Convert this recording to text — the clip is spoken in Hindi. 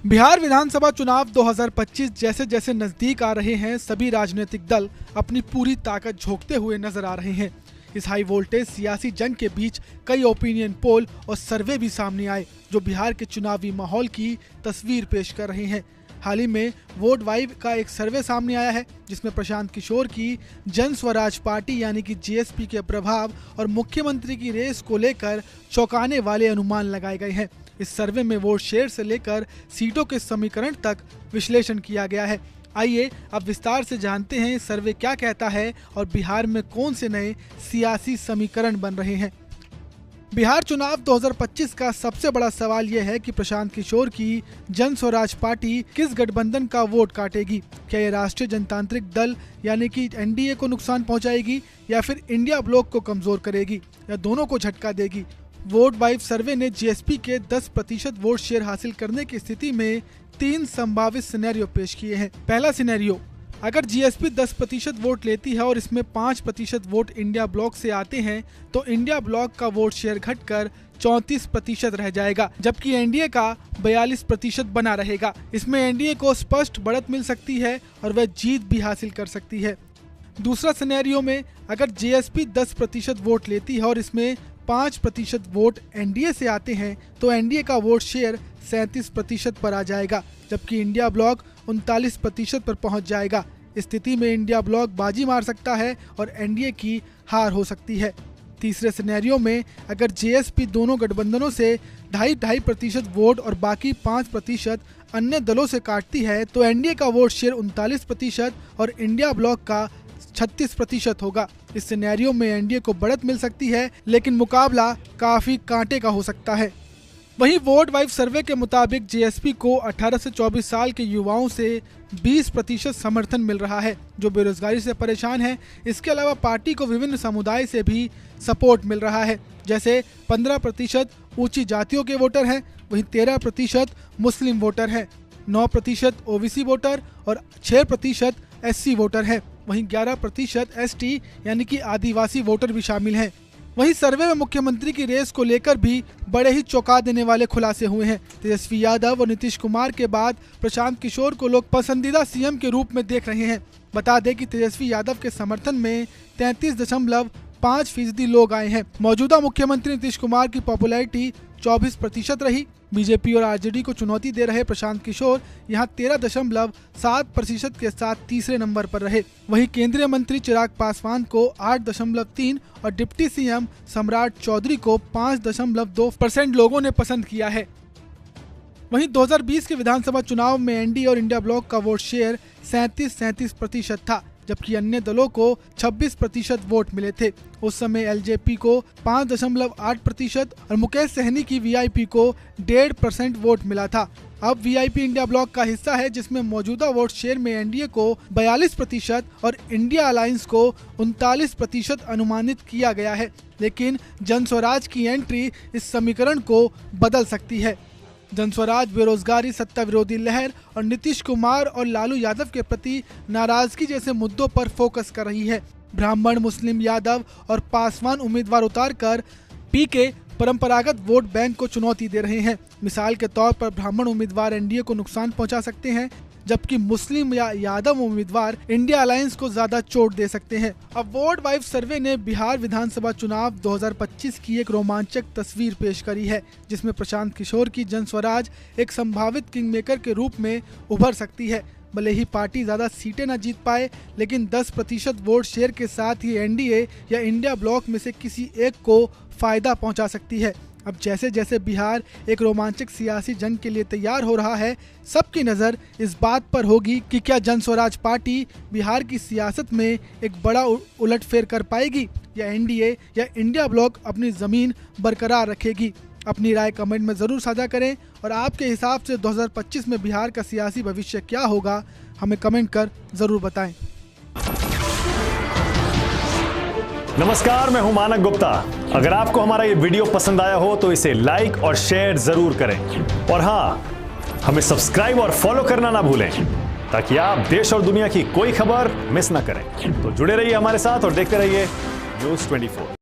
बिहार विधानसभा चुनाव 2025 जैसे जैसे नजदीक आ रहे हैं, सभी राजनीतिक दल अपनी पूरी ताकत झोंकते हुए नजर आ रहे हैं। इस हाई वोल्टेज सियासी जंग के बीच कई ओपिनियन पोल और सर्वे भी सामने आए जो बिहार के चुनावी माहौल की तस्वीर पेश कर रहे हैं। हाल ही में वोट वाइब का एक सर्वे सामने आया है जिसमें प्रशांत किशोर की जन स्वराज पार्टी यानी कि जेएसपी के प्रभाव और मुख्यमंत्री की रेस को लेकर चौंकाने वाले अनुमान लगाए गए हैं। इस सर्वे में वोट शेयर से लेकर सीटों के समीकरण तक विश्लेषण किया गया है। आइए अब विस्तार से जानते हैं सर्वे क्या कहता है और बिहार में कौन से नए सियासी समीकरण बन रहे हैं। बिहार चुनाव 2025 का सबसे बड़ा सवाल यह है कि प्रशांत किशोर की जन स्वराज पार्टी किस गठबंधन का वोट काटेगी। क्या ये राष्ट्रीय जनतांत्रिक दल यानी कि एनडीए को नुकसान पहुंचाएगी या फिर इंडिया ब्लॉक को कमजोर करेगी या दोनों को झटका देगी। वोट वाइब सर्वे ने जीएसपी के 10% वोट शेयर हासिल करने की स्थिति में 3 संभावित सिनेरियो पेश किए हैं। पहला सिनेरियो, अगर जीएसपी 10% वोट लेती है और इसमें 5% वोट इंडिया ब्लॉक से आते हैं तो इंडिया ब्लॉक का वोट शेयर घटकर 34% रह जाएगा, जबकि एनडीए का 42% बना रहेगा। इसमें एनडीए को स्पष्ट बढ़त मिल सकती है और वह जीत भी हासिल कर सकती है। दूसरा सिनेरियो में अगर जीएसपी 10% वोट लेती है और इसमें 5% वोट एनडीए से आते हैं तो एनडीए का वोट शेयर 37% पर आ जाएगा, जबकि इंडिया ब्लॉक 39% पर पहुंच जाएगा। इस स्थिति में इंडिया ब्लॉक बाजी मार सकता है और एनडीए की हार हो सकती है। तीसरे सिनेरियो में अगर जेएसपी दोनों गठबंधनों से 2.5% वोट और बाकी 5% अन्य दलों से काटती है तो एनडीए का वोट शेयर 39% और इंडिया ब्लॉक का 36% होगा। इस सिनेरियो में एनडीए को बढ़त मिल सकती है लेकिन मुकाबला काफी कांटे का हो सकता है। वहीं वोट वाइब सर्वे के मुताबिक जेएसपी को 18 से 24 साल के युवाओं से 20% समर्थन मिल रहा है जो बेरोजगारी से परेशान है। इसके अलावा पार्टी को विभिन्न समुदाय से भी सपोर्ट मिल रहा है, जैसे 15% ऊंची जातियों के वोटर हैं, वहीं 13% मुस्लिम वोटर हैं, 9% ओबीसी वोटर और 6% एससी वोटर हैं। वहीं 11% एसटी यानी कि आदिवासी वोटर भी शामिल हैं। वहीं सर्वे में मुख्यमंत्री की रेस को लेकर भी बड़े ही चौंका देने वाले खुलासे हुए हैं। तेजस्वी यादव और नीतीश कुमार के बाद प्रशांत किशोर को लोग पसंदीदा सीएम के रूप में देख रहे हैं। बता दें कि तेजस्वी यादव के समर्थन में 33.5% लोग आए हैं। मौजूदा मुख्यमंत्री नीतीश कुमार की पॉपुलैरिटी 24% रही। बीजेपी और आरजेडी को चुनौती दे रहे प्रशांत किशोर यहां 13.7% के साथ तीसरे नंबर पर रहे। वहीं केंद्रीय मंत्री चिराग पासवान को 8.3 और डिप्टी सीएम सम्राट चौधरी को 5.2% लोगों ने पसंद किया है। वहीं 2020 के विधानसभा चुनाव में एनडीए और इंडिया ब्लॉक का वोट शेयर 37% था, जबकि अन्य दलों को 26% वोट मिले थे। उस समय एलजेपी को 5.8% और मुकेश सहनी की वीआईपी को 1.5% वोट मिला था। अब वीआईपी इंडिया ब्लॉक का हिस्सा है जिसमें मौजूदा वोट शेयर में एनडीए को 42% और इंडिया अलायंस को 39% अनुमानित किया गया है, लेकिन जन स्वराज की एंट्री इस समीकरण को बदल सकती है। जनस्वराज बेरोजगारी, सत्ता विरोधी लहर और नीतीश कुमार और लालू यादव के प्रति नाराजगी जैसे मुद्दों पर फोकस कर रही है। ब्राह्मण, मुस्लिम, यादव और पासवान उम्मीदवार उतारकर पीके परंपरागत वोट बैंक को चुनौती दे रहे हैं। मिसाल के तौर पर ब्राह्मण उम्मीदवार एनडीए को नुकसान पहुंचा सकते हैं, जबकि मुस्लिम या यादव उम्मीदवार इंडिया अलायंस को ज्यादा चोट दे सकते हैं। अब वोट वाइब सर्वे ने बिहार विधानसभा चुनाव 2025 की एक रोमांचक तस्वीर पेश करी है, जिसमें प्रशांत किशोर की जन स्वराज एक संभावित किंगमेकर के रूप में उभर सकती है। भले ही पार्टी ज्यादा सीटें न जीत पाए, लेकिन 10% वोट शेयर के साथ ही एनडीए या इंडिया ब्लॉक में से किसी एक को फायदा पहुंचा सकती है। अब जैसे जैसे बिहार एक रोमांचक सियासी जंग के लिए तैयार हो रहा है, सबकी नज़र इस बात पर होगी कि क्या जन स्वराज पार्टी बिहार की सियासत में एक बड़ा उलटफेर कर पाएगी या एनडीए या इंडिया ब्लॉक अपनी ज़मीन बरकरार रखेगी। अपनी राय कमेंट में ज़रूर साझा करें और आपके हिसाब से 2025 में बिहार का सियासी भविष्य क्या होगा, हमें कमेंट कर ज़रूर बताएं। नमस्कार, मैं हूं मानक गुप्ता। अगर आपको हमारा ये वीडियो पसंद आया हो तो इसे लाइक और शेयर जरूर करें और हाँ, हमें सब्सक्राइब और फॉलो करना ना भूलें ताकि आप देश और दुनिया की कोई खबर मिस ना करें। तो जुड़े रहिए हमारे साथ और देखते रहिए News 24।